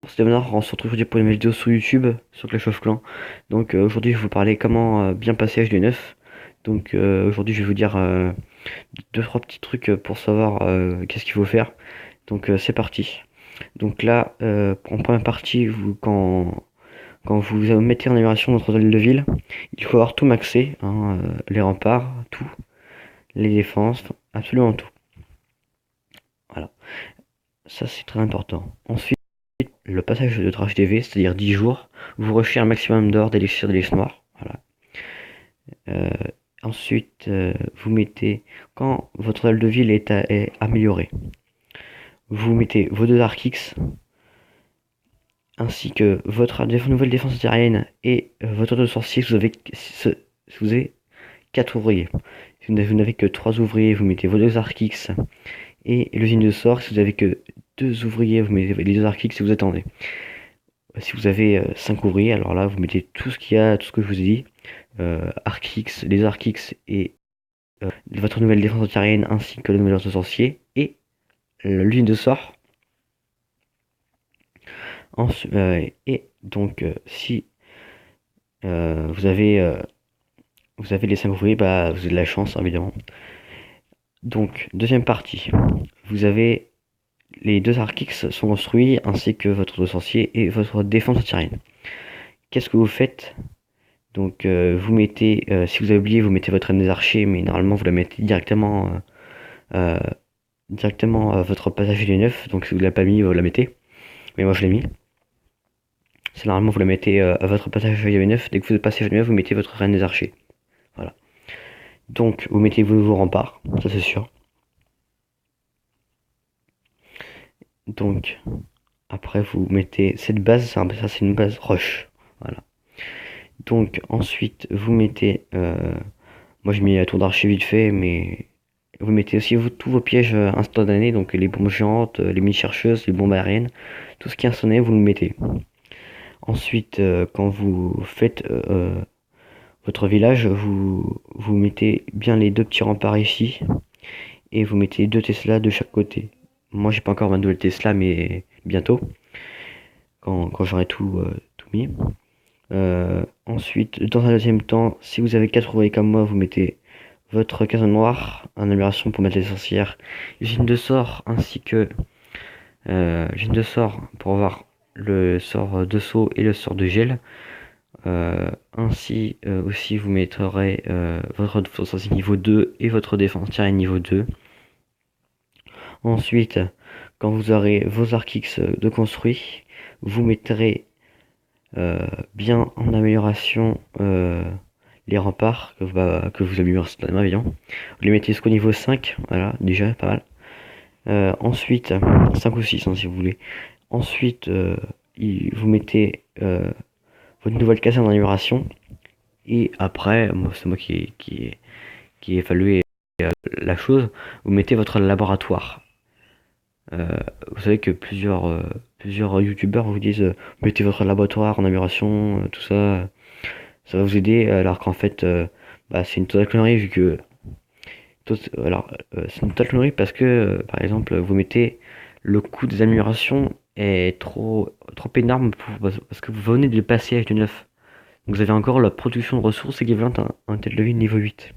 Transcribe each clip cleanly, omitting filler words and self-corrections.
C'est Léonard, on se retrouve aujourd'hui pour une nouvelle vidéo sur YouTube, sur Clash of Clans. Donc aujourd'hui je vais vous parler comment bien passer HD9. Donc aujourd'hui je vais vous dire deux trois petits trucs pour savoir qu'est-ce qu'il faut faire. Donc c'est parti. Donc là, en première partie, quand vous mettez en amélioration votre hôtel de ville, il faut avoir tout maxé, hein, les remparts, tout, les défenses, enfin, absolument tout. Voilà, ça c'est très important. Ensuite, le passage de Trash TV, c'est-à-dire 10 jours, vous rushez un maximum d'or, d'élixir, d'hélice noire. Voilà. Euh, ensuite, vous mettez, quand votre dalle de ville est améliorée, vous mettez vos deux arcs X, ainsi que votre nouvelle défense aérienne et votre de sorcier. Vous avez 4 ouvriers. Si vous n'avez que 3 ouvriers, vous mettez vos deux arcs X et l'usine de sort. Si vous n'avez que 2 ouvriers, vous mettez les deux arcs X et vous attendez. Si vous avez 5 ouvriers, alors là vous mettez tout ce qu'il y a, tout ce que je vous ai dit, arc X, les arcs X et votre nouvelle défense antiaérienne ainsi que le nouvel ordre de sorcier et l'usine de sort. Et donc si vous avez les 5 ouvriers, bah vous avez de la chance évidemment. Donc deuxième partie, vous avez les deux arcs X sont construits ainsi que votre sorcier et votre défense antiaérienne. Qu'est-ce que vous faites? Donc vous mettez, si vous avez oublié, vous mettez votre reine des archers, mais normalement vous la mettez directement à votre passage G9. Donc si vous ne l'avez pas mis, vous la mettez. Mais moi je l'ai mis. C'est normalement vous la mettez à votre passage G9. Dès que vous passez G9, vous mettez votre reine des archers. Voilà. Donc vous mettez vos remparts, ça c'est sûr. Donc après vous mettez cette base, ça c'est une base roche. Voilà. Donc ensuite vous mettez, moi je mets la tour d'archer vite fait, mais vous mettez aussi tous vos pièges instantanés, donc les bombes géantes, les mini-chercheuses, les bombes aériennes, tout ce qui est instantané, vous le mettez. Ensuite, quand vous faites votre village, vous mettez bien les deux petits remparts ici, et vous mettez deux Tesla de chaque côté. Moi, j'ai pas encore ma nouvelle Tesla, mais bientôt, quand j'aurai tout mis. Ensuite, dans un deuxième temps, si vous avez 4 ouvriers comme moi, vous mettez votre case noire en amélioration pour mettre les sorcières, usine de sort ainsi que usine de sort pour avoir le sort de saut et le sort de gel. Ainsi aussi vous mettrez votre sorcier niveau 2 et votre défense tirée niveau 2. Ensuite, quand vous aurez vos arcs X de construit, vous mettrez bien en amélioration les remparts que vous améliorez instantanément évidemment. Vous les mettez jusqu'au niveau 5, voilà, déjà pas mal. Ensuite, 5 ou 6 hein, si vous voulez. Ensuite, vous mettez votre nouvelle caserne en amélioration. Et après, c'est moi qui ai évalué la chose, vous mettez votre laboratoire. Vous savez que plusieurs youtubeurs vous disent mettez votre laboratoire en amélioration, tout ça, ça va vous aider, alors qu'en fait, bah, c'est une totale connerie vu que. Alors, c'est une totale connerie parce que, par exemple, vous mettez le coût des améliorations est trop énorme parce que vous venez de le passer avec du 9. Donc vous avez encore la production de ressources équivalente à un tel levier niveau 8.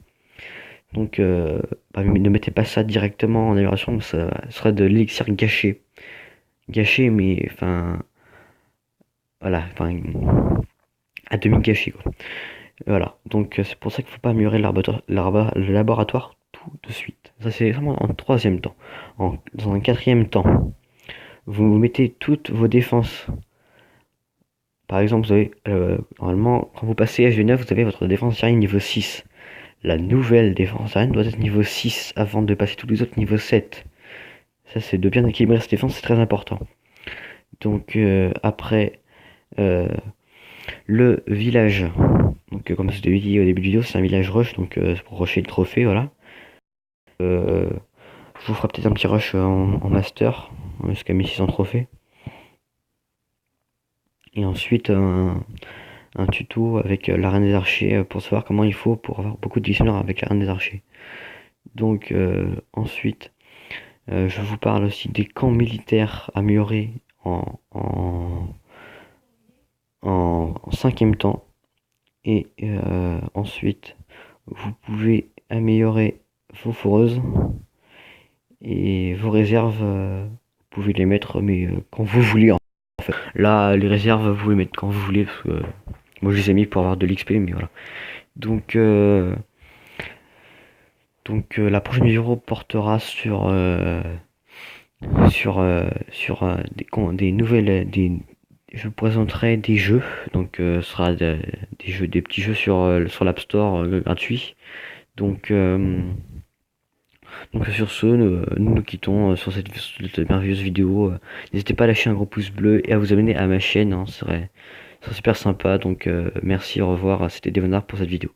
Donc bah, ne mettez pas ça directement en amélioration, ça serait de l'élixir gâché. Gâché, mais enfin. Voilà, enfin. À demi gâché, quoi. Voilà, donc c'est pour ça qu'il ne faut pas améliorer le laboratoire tout de suite. Ça, c'est vraiment en troisième temps. Dans un quatrième temps, vous mettez toutes vos défenses. Par exemple, vous avez, normalement, quand vous passez HG9, vous avez votre défense aérienne niveau 6. La nouvelle défense aérienne doit être niveau 6 avant de passer tous les autres niveau 7. Ça, c'est de bien équilibrer cette défense, c'est très important. Donc, après, le village. Donc, comme je vous l'ai dit au début de vidéo, c'est un village rush, donc c'est pour rusher le trophée, voilà. Je vous ferai peut-être un petit rush en master, jusqu'à 1600 trophées. Et ensuite, un tuto avec la reine des archers pour savoir comment il faut pour avoir beaucoup de dictionnaires avec la reine des archers. Donc ensuite, je vous parle aussi des camps militaires améliorés en 5e temps. Et ensuite, vous pouvez améliorer vos foreuses et vos réserves. Vous pouvez les mettre, mais quand vous voulez. En fait, là, les réserves, vous pouvez mettre quand vous voulez, parce que moi je les ai mis pour avoir de l'XP, mais voilà. Donc, la prochaine vidéo portera sur des nouvelles, je vous présenterai des jeux, donc ce sera des jeux, des petits jeux sur l'App Store gratuits. Donc sur ce, nous quittons sur cette merveilleuse vidéo. N'hésitez pas à lâcher un gros pouce bleu et à vous abonner à ma chaîne, hein, ce serait super sympa. Donc merci, au revoir, c'était Devonard pour cette vidéo.